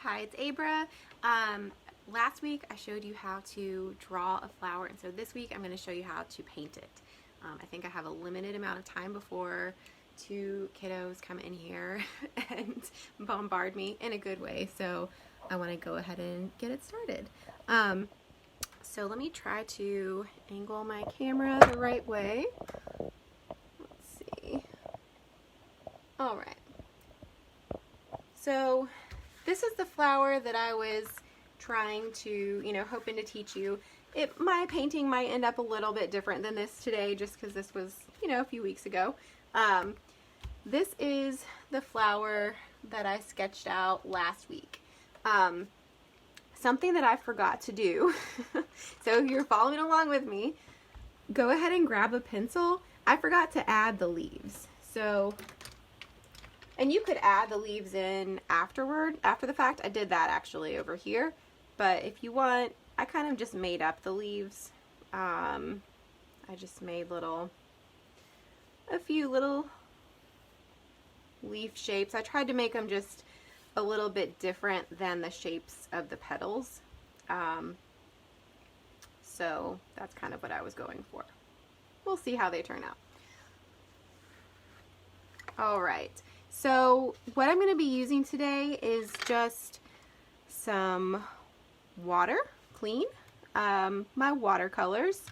Hi, it's Abra. Last week I showed you how to draw a flower, and so this week I'm going to show you how to paint it. I think I have a limited amount of time before two kiddos come in here and bombard me in a good way, so I want to go ahead and get it started. So let me try to angle my camera the right way. Let's see. All right. So this is the flower that I was trying to, hoping to teach you. My painting might end up a little bit different than this today just because this was, a few weeks ago. This is the flower that I sketched out last week. Something that I forgot to do, so if you're following along with me, go ahead and grab a pencil. I forgot to add the leaves. And you could add the leaves in after the fact. I did that actually over here. But if you want, I kind of just made up the leaves. I just made a few little leaf shapes. I tried to make them just a little bit different than the shapes of the petals. So that's kind of what I was going for. We'll see how they turn out. All right. So what I'm going to be using today is just some water, clean, my watercolors,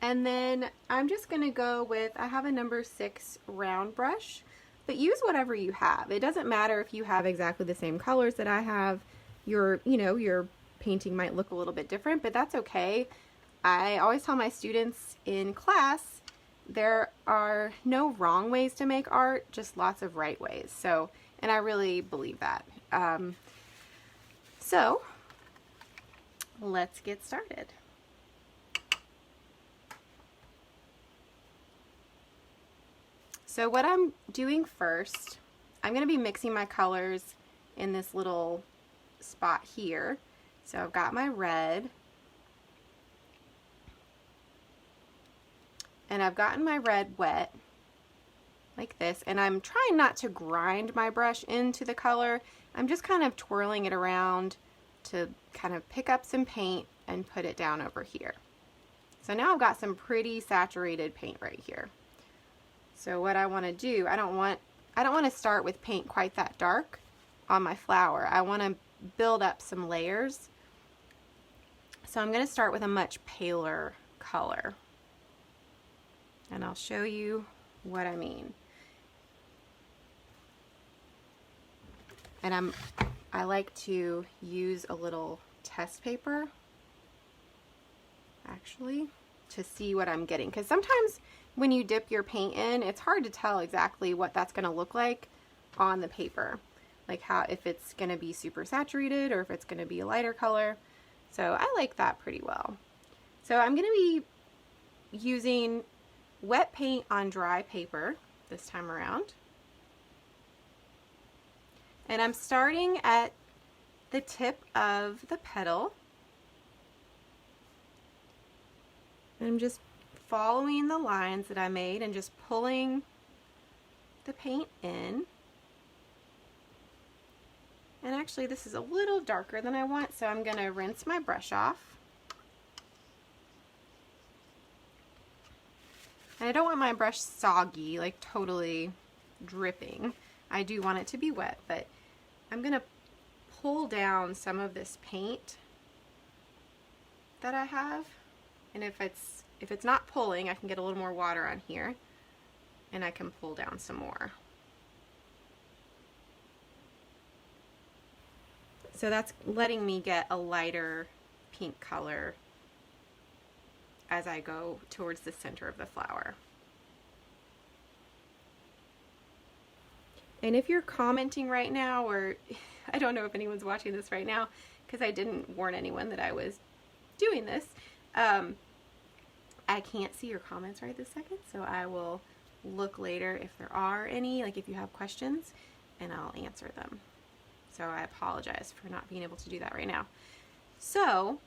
and then I'm just going to go with, I have a number 6 round brush, but use whatever you have. It doesn't matter if you have exactly the same colors that I have. Your painting might look a little bit different, but that's okay. I always tell my students in class, there are no wrong ways to make art, just lots of right ways. So, and I really believe that. So let's get started. So what I'm doing first, I'm going to be mixing my colors in this little spot here. So I've got my red, and I've gotten my red wet like this, and I'm trying not to grind my brush into the color. I'm just kind of twirling it around to kind of pick up some paint and put it down over here. So now I've got some pretty saturated paint right here. So what I want to do, I don't want to start with paint quite that dark on my flower. I want to build up some layers. So I'm going to start with a much paler color. And I'll show you what I mean. And I like to use a little test paper, actually, to see what I'm getting. Because sometimes when you dip your paint in, it's hard to tell exactly what that's going to look like on the paper. Like if it's going to be super saturated or if it's going to be a lighter color. So I like that pretty well. So I'm going to be using wet paint on dry paper this time around. And I'm starting at the tip of the petal. And I'm just following the lines that I made and just pulling the paint in. And actually this is a little darker than I want, so I'm going to rinse my brush off. And I don't want my brush soggy, like totally dripping. I do want it to be wet, but I'm going to pull down some of this paint that I have. And if it's not pulling, I can get a little more water on here and I can pull down some more. So that's letting me get a lighter pink color as I go towards the center of the flower. And if you're commenting right now, or I don't know if anyone's watching this right now because I didn't warn anyone that I was doing this, I can't see your comments right this second, so I will look later if there are any, like if you have questions, and I'll answer them. So I apologize for not being able to do that right now. So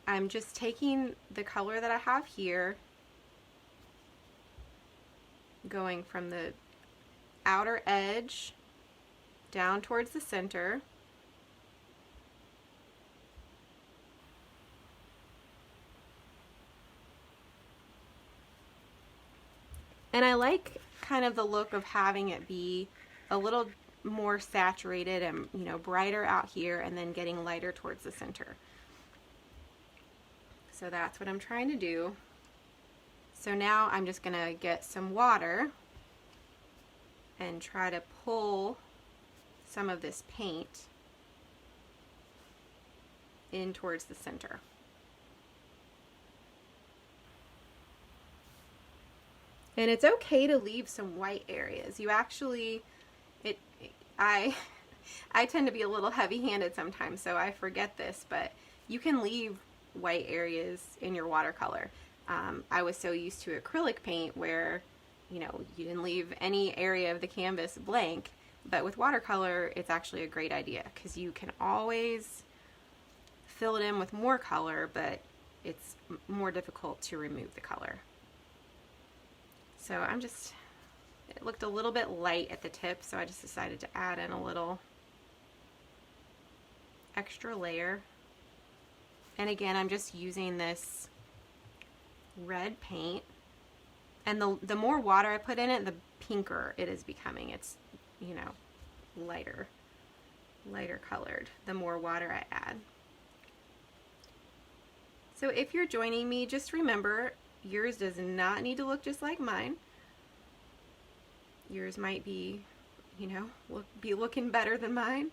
I'm just taking the color that I have here, going from the outer edge down towards the center, And I like kind of the look of having it be a little more saturated and, you know, brighter out here and then getting lighter towards the center. So that's what I'm trying to do. So now I'm just gonna get some water and try to pull some of this paint in towards the center. And it's okay to leave some white areas. You actually, I tend to be a little heavy-handed sometimes, so I forget this, but you can leave white areas in your watercolor. I was so used to acrylic paint where, you know, you didn't leave any area of the canvas blank, but with watercolor, it's actually a great idea because you can always fill it in with more color, but it's more difficult to remove the color. So it looked a little bit light at the tip, so I just decided to add in a little extra layer. And again, I'm just using this red paint, and the more water I put in it, the pinker it is becoming. It's, you know, lighter colored the more water I add. So if you're joining me, just remember, yours does not need to look just like mine. Yours might be, you know, be looking better than mine.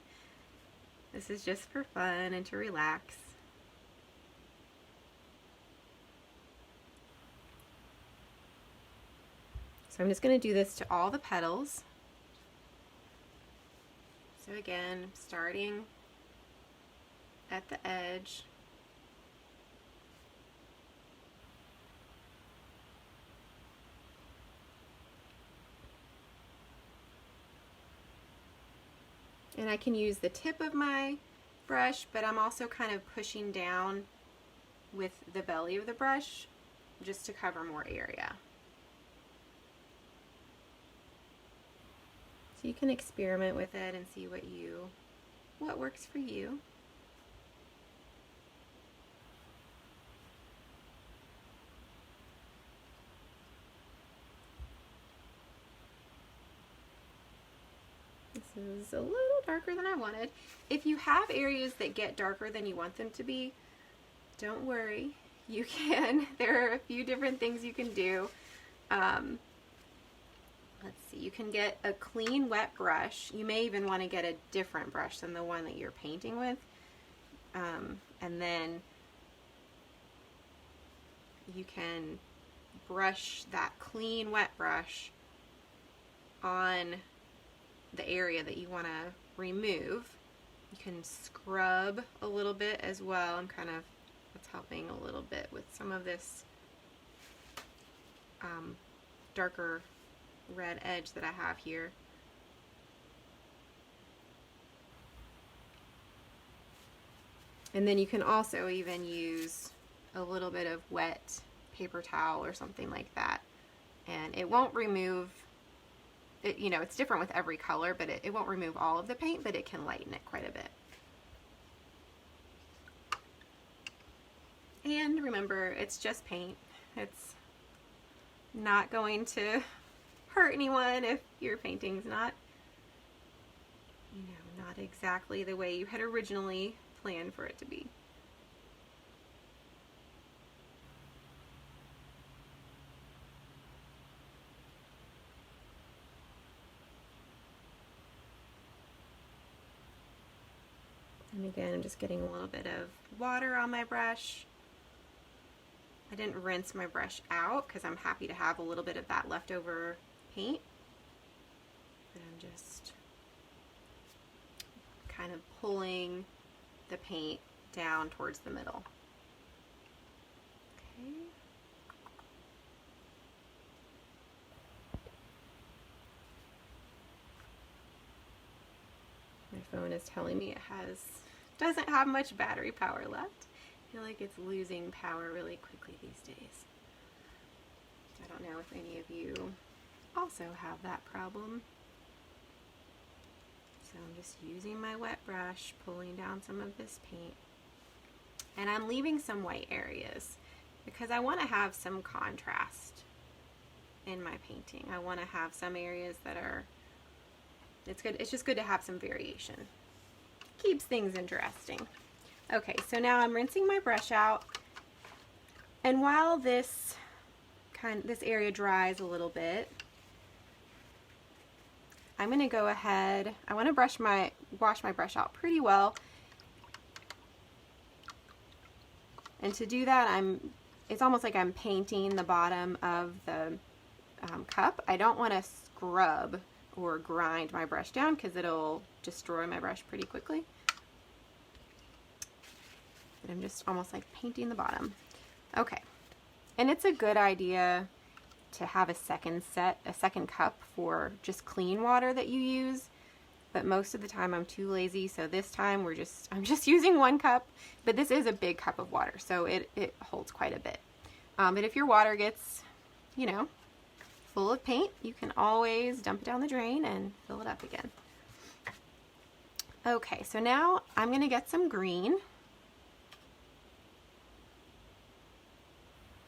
This is just for fun and to relax. So I'm just going to do this to all the petals. So again, starting at the edge. And I can use the tip of my brush, but I'm also kind of pushing down with the belly of the brush just to cover more area. So you can experiment with it and see what works for you. This is a little darker than I wanted. If you have areas that get darker than you want them to be, don't worry. You can. There are a few different things you can do. Let's see, you can get a clean wet brush. You may even want to get a different brush than the one that you're painting with. And then you can brush that clean wet brush on the area that you want to remove. You can scrub a little bit as well. It's helping a little bit with some of this darker red edge that I have here. And then you can also even use a little bit of wet paper towel or something like that, and it won't remove it. You know, it's different with every color, but it won't remove all of the paint, but it can lighten it quite a bit. And remember, it's just paint. It's not going to hurt anyone if your painting's not, you know, not exactly the way you had originally planned for it to be. And again, I'm just getting a little bit of water on my brush. I didn't rinse my brush out because I'm happy to have a little bit of that leftover paint. And I'm just kind of pulling the paint down towards the middle. Okay. My phone is telling me it doesn't have much battery power left. I feel like it's losing power really quickly these days. I don't know if any of you also have that problem. So I'm just using my wet brush, pulling down some of this paint. And I'm leaving some white areas because I want to have some contrast. in my painting. I want to have some areas that are, it's good, it's just good to have some variation. Keeps things interesting. Okay, so now I'm rinsing my brush out, and while this area dries a little bit, I'm going to go ahead, I want to wash my brush out pretty well. And to do that, it's almost like I'm painting the bottom of the cup. I don't want to scrub or grind my brush down because it'll destroy my brush pretty quickly. But I'm just almost like painting the bottom. Okay, and it's a good idea to have a second cup for just clean water that you use. But most of the time I'm too lazy, so this time I'm just using 1 cup, but this is a big cup of water, so it holds quite a bit. But if your water gets, you know, full of paint, you can always dump it down the drain and fill it up again. Okay, so now I'm gonna get some green.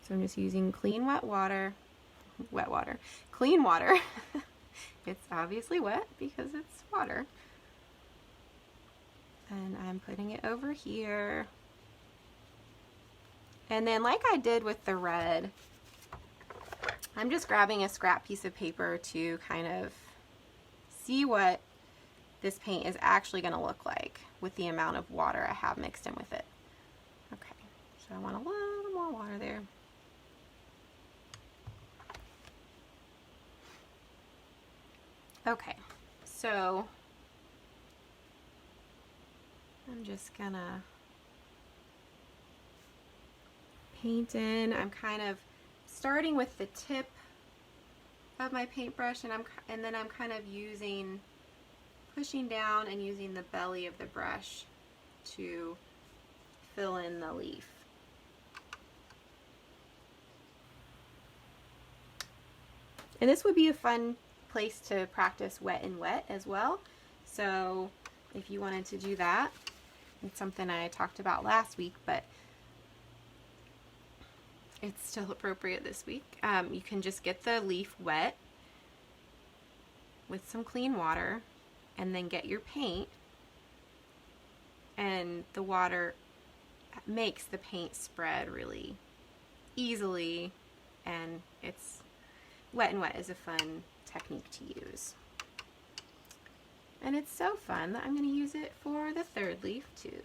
So I'm just using clean water. It's obviously wet because it's water. And I'm putting it over here. And then, like I did with the red, I'm just grabbing a scrap piece of paper to kind of see what this paint is actually going to look like with the amount of water I have mixed in with it. Okay, so I want a little more water there. Okay, so I'm just gonna paint in. I'm kind of starting with the tip of my paintbrush, and then I'm kind of pushing down and using the belly of the brush to fill in the leaf. And this would be a fun place to practice wet and wet as well. So if you wanted to do that, it's something I talked about last week, but it's still appropriate this week. You can just get the leaf wet with some clean water and then get your paint, and the water makes the paint spread really easily, and it's wet and wet is a fun technique to use. And it's so fun that I'm going to use it for the third leaf too.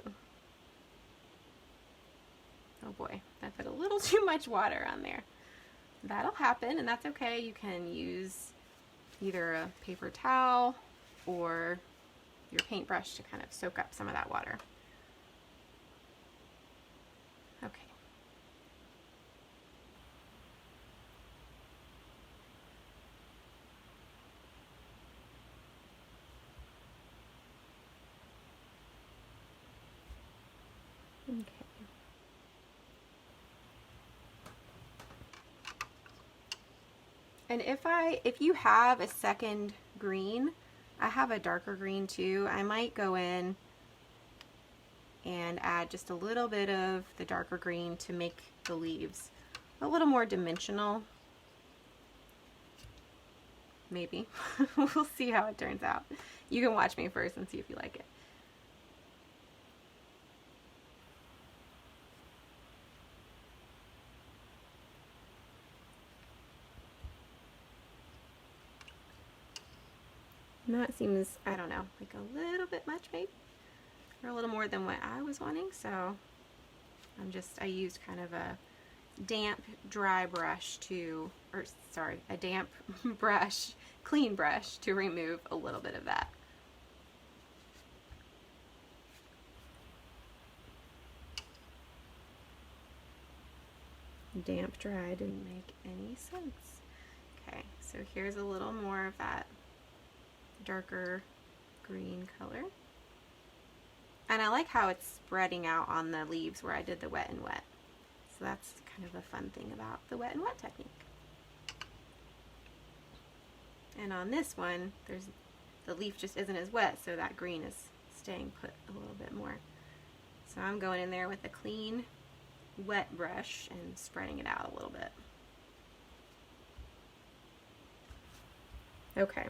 Oh boy, I put a little too much water on there. That'll happen, and that's okay. You can use either a paper towel or your paintbrush to kind of soak up some of that water. Okay. Okay. And if you have a second green, I have a darker green too, I might go in and add just a little bit of the darker green to make the leaves a little more dimensional. Maybe. We'll see how it turns out. You can watch me first and see if you like it. And that seems, I don't know, like a little bit much maybe, or a little more than what I was wanting, so I used kind of a damp dry brush a damp brush, clean brush to remove a little bit of that. Damp dry didn't make any sense. Okay, so here's a little more of that darker green color. And I like how it's spreading out on the leaves where I did the wet and wet. So that's kind of a fun thing about the wet and wet technique. And on this one, the leaf just isn't as wet, so that green is staying put a little bit more. So I'm going in there with a clean, wet brush and spreading it out a little bit. Okay.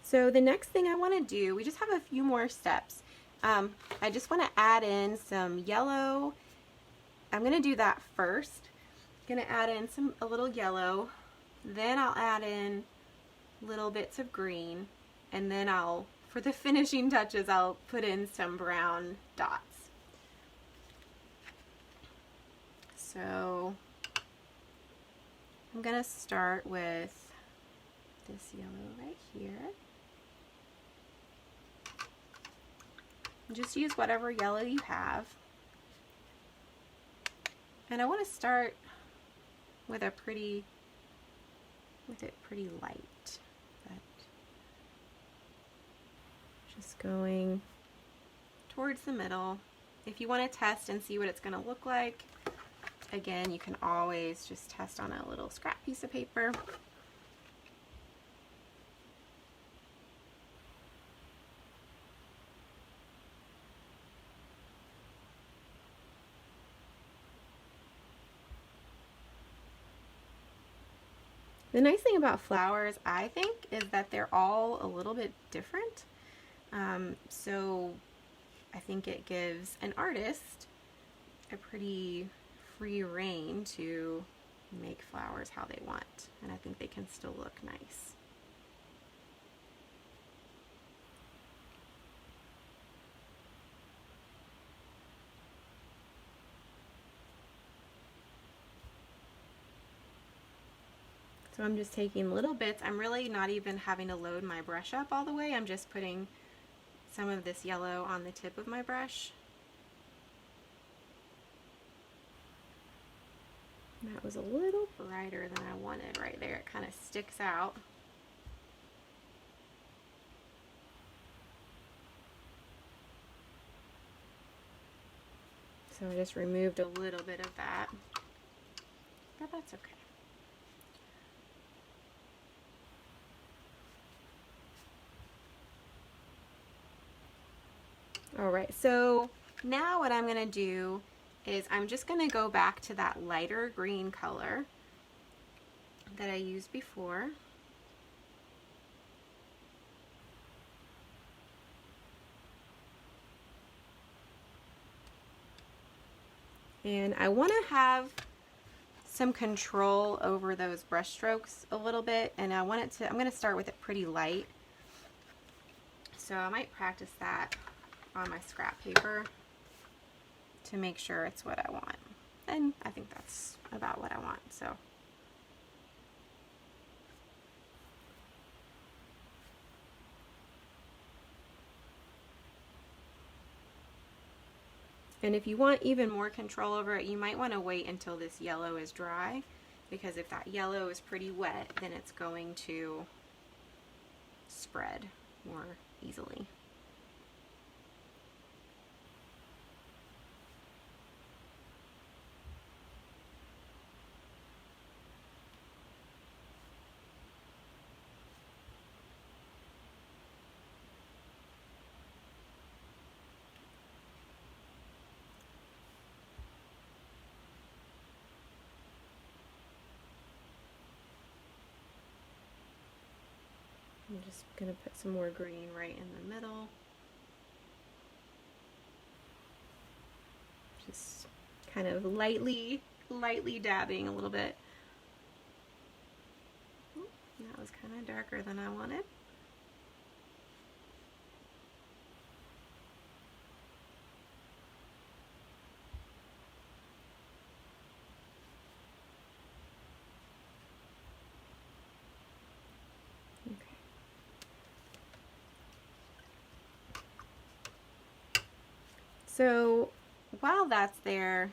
So the next thing I want to do, we just have a few more steps. I just want to add in some yellow. I'm going to do that first. I'm going to add in a little yellow, then I'll add in little bits of green, and then for the finishing touches, I'll put in some brown dots. So I'm going to start with this yellow right here. Just use whatever yellow you have. And I want to start with it pretty light. But just going towards the middle. If you want to test and see what it's going to look like, again, you can always just test on a little scrap piece of paper. The nice thing about flowers, I think, is that they're all a little bit different. So I think it gives an artist a pretty free rein to make flowers how they want. And I think they can still look nice. So I'm just taking little bits. I'm really not even having to load my brush up all the way. I'm just putting some of this yellow on the tip of my brush. And that was a little brighter than I wanted right there. It kind of sticks out. So I just removed a little bit of that, but that's okay. Alright, so now what I'm going to do is I'm just going to go back to that lighter green color that I used before. And I want to have some control over those brush strokes a little bit, and I'm going to start with it pretty light. So I might practice that on my scrap paper to make sure it's what I want. And I think that's about what I want, so. And if you want even more control over it, you might want to wait until this yellow is dry, because if that yellow is pretty wet, then it's going to spread more easily. I'm just going to put some more green right in the middle. Just kind of lightly dabbing a little bit. That was kind of darker than I wanted. So while that's there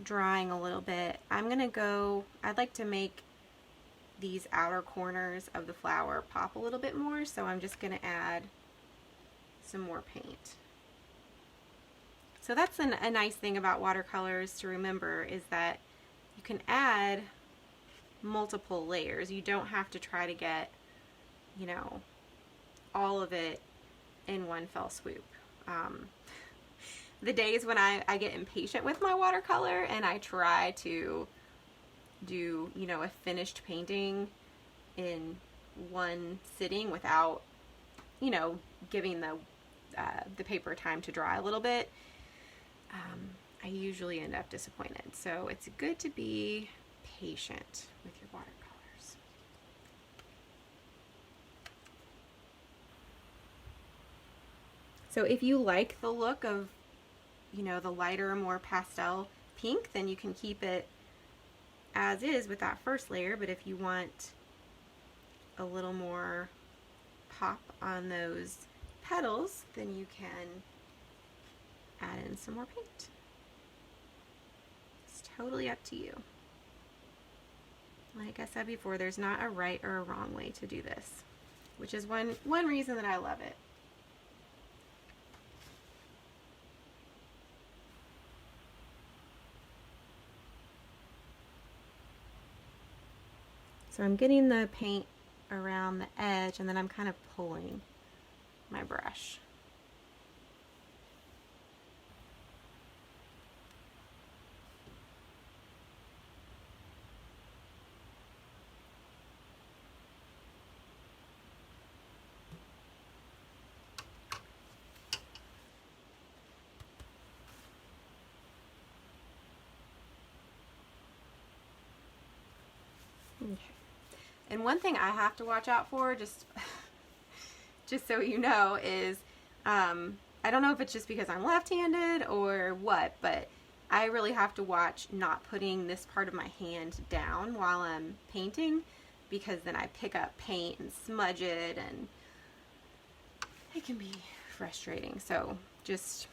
drying a little bit, I'm gonna go, I'd like to make these outer corners of the flower pop a little bit more, so I'm just gonna add some more paint. So that's a nice thing about watercolors to remember, is that you can add multiple layers. You don't have to try to get, you know, all of it in one fell swoop. the days when I get impatient with my watercolor and I try to do, you know, a finished painting in one sitting without, you know, giving the paper time to dry a little bit, I usually end up disappointed. So it's good to be patient with your watercolors. So if you like the look of, you know, the lighter, more pastel pink, then you can keep it as is with that first layer. But if you want a little more pop on those petals, then you can add in some more paint. It's totally up to you. Like I said before, there's not a right or a wrong way to do this, which is one reason that I love it. So I'm getting the paint around the edge, and then I'm kind of pulling my brush. Okay. And one thing I have to watch out for, just so you know, is I don't know if it's just because I'm left-handed or what, but I really have to watch not putting this part of my hand down while I'm painting, because then I pick up paint and smudge it, and it can be frustrating. So just,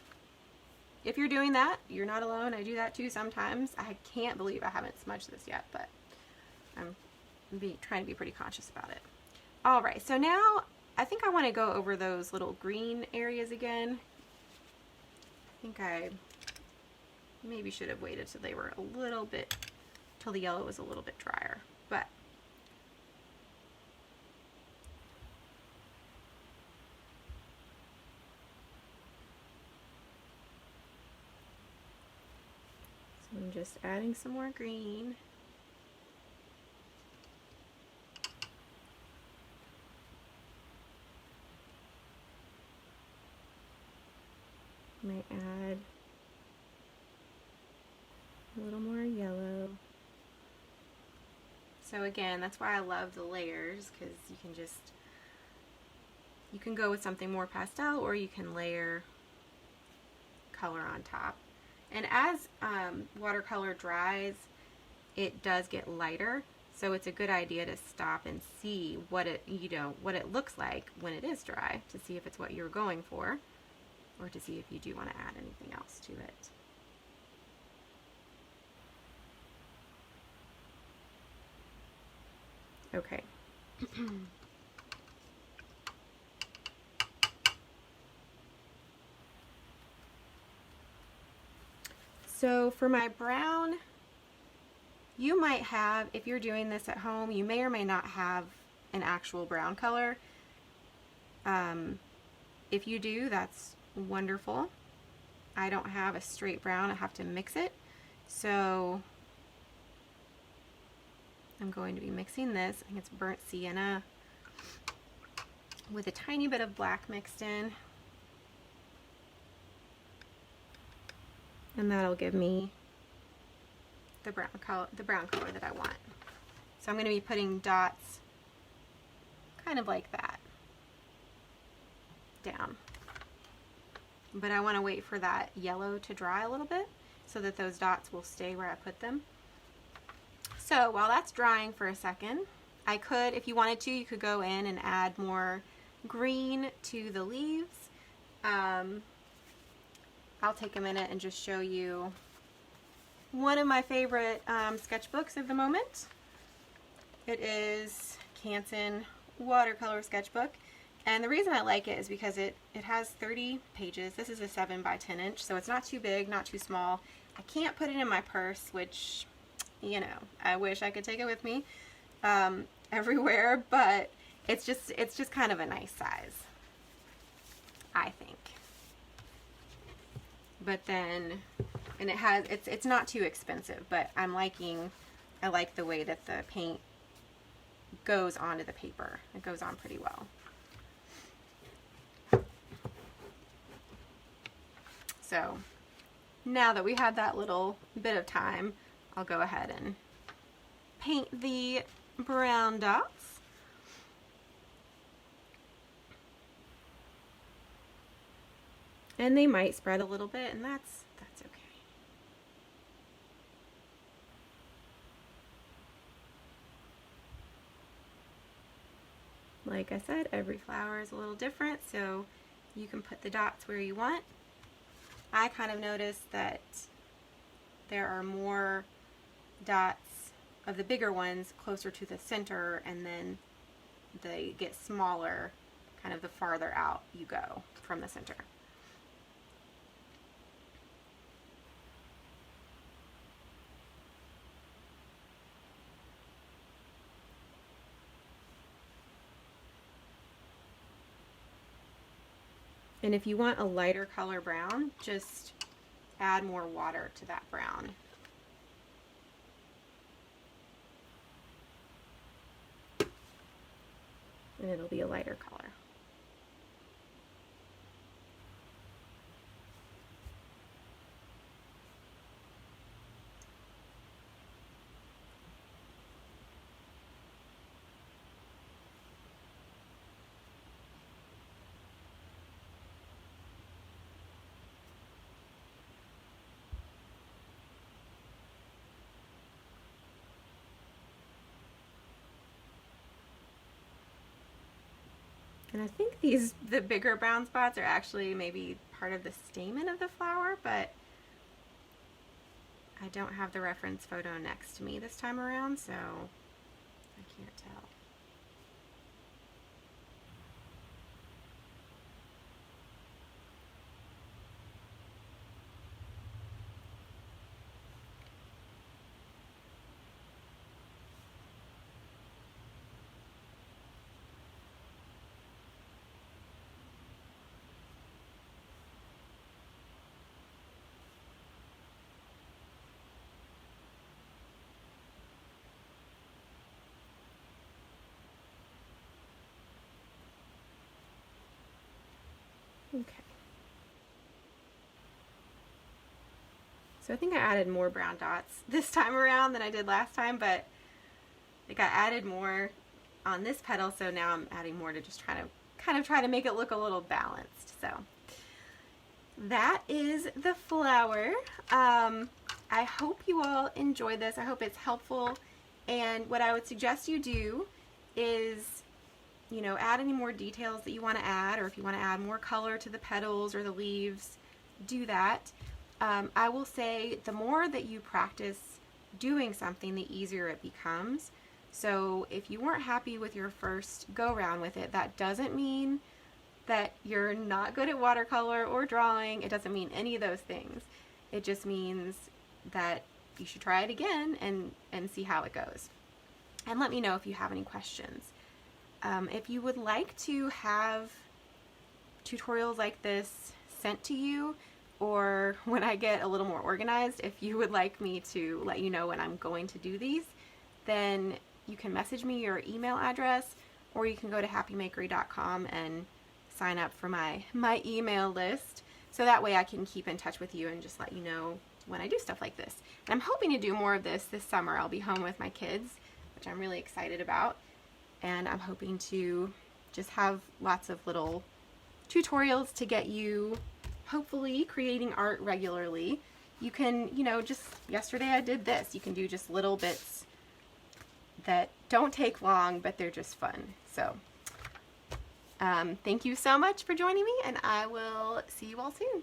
if you're doing that, you're not alone. I do that too sometimes. I can't believe I haven't smudged this yet, but I'm trying to be pretty conscious about it. All right, so now I think I want to go over those little green areas again. I think I maybe should have waited till they were a little bit, till the yellow was a little bit drier, but so I'm just adding some more green. Might add a little more yellow. So again, that's why I love the layers, because you can go with something more pastel, or you can layer color on top. And as watercolor dries, it does get lighter, so it's a good idea to stop and see what it looks like when it is dry, to see if it's what you're going for, or to see if you do want to add anything else to it. Okay. So for my brown, you might have, if you're doing this at home, you may or may not have an actual brown color. If you do, that's wonderful. I don't have a straight brown, I have to mix it. So I'm going to be mixing this. I think it's burnt sienna with a tiny bit of black mixed in. And that'll give me the brown color that I want. So I'm going to be putting dots kind of like that down. But I want to wait for that yellow to dry a little bit so that those dots will stay where I put them. So while that's drying for a second, I could, if you wanted to, you could go in and add more green to the leaves. I'll take a minute and just show you one of my favorite sketchbooks of the moment. It is Canson Watercolor Sketchbook. And the reason I like it is because it has 30 pages. This is a 7 by 10 inch, so it's not too big, not too small. I can't put it in my purse, which, you know, I wish I could take it with me everywhere, but it's just kind of a nice size, I think. but then, and it's not too expensive, but I like the way that the paint goes onto the paper. It goes on pretty well. So now that we have that little bit of time, I'll go ahead and paint the brown dots. And they might spread a little bit, and that's okay. Like I said, every flower is a little different, so you can put the dots where you want. I kind of noticed that there are more dots of the bigger ones closer to the center, and then they get smaller kind of the farther out you go from the center. And if you want a lighter color brown, just add more water to that brown. And it'll be a lighter color. And I think the bigger brown spots are actually maybe part of the stamen of the flower, but I don't have the reference photo next to me this time around, so I can't tell. Okay. So I think I added more brown dots this time around than I did last time, but like I added more on this petal, so now I'm adding more to just kind of try to make it look a little balanced. So that is the flower. I hope you all enjoy this. I hope it's helpful. And what I would suggest you do is, you know, add any more details that you want to add, or if you want to add more color to the petals or the leaves, do that. I will say the more that you practice doing something, the easier it becomes. So if you weren't happy with your first go round with it, that doesn't mean that you're not good at watercolor or drawing. It doesn't mean any of those things. It just means that you should try it again and see how it goes. And let me know if you have any questions. If you would like to have tutorials like this sent to you, or when I get a little more organized, if you would like me to let you know when I'm going to do these, then you can message me your email address, or you can go to happymakery.com and sign up for my email list, so that way I can keep in touch with you and just let you know when I do stuff like this. And I'm hoping to do more of this summer. I'll be home with my kids, which I'm really excited about, and I'm hoping to just have lots of little tutorials to get you hopefully creating art regularly. You can, you know, just yesterday I did this. You can do just little bits that don't take long, but they're just fun. So thank you so much for joining me, and I will see you all soon.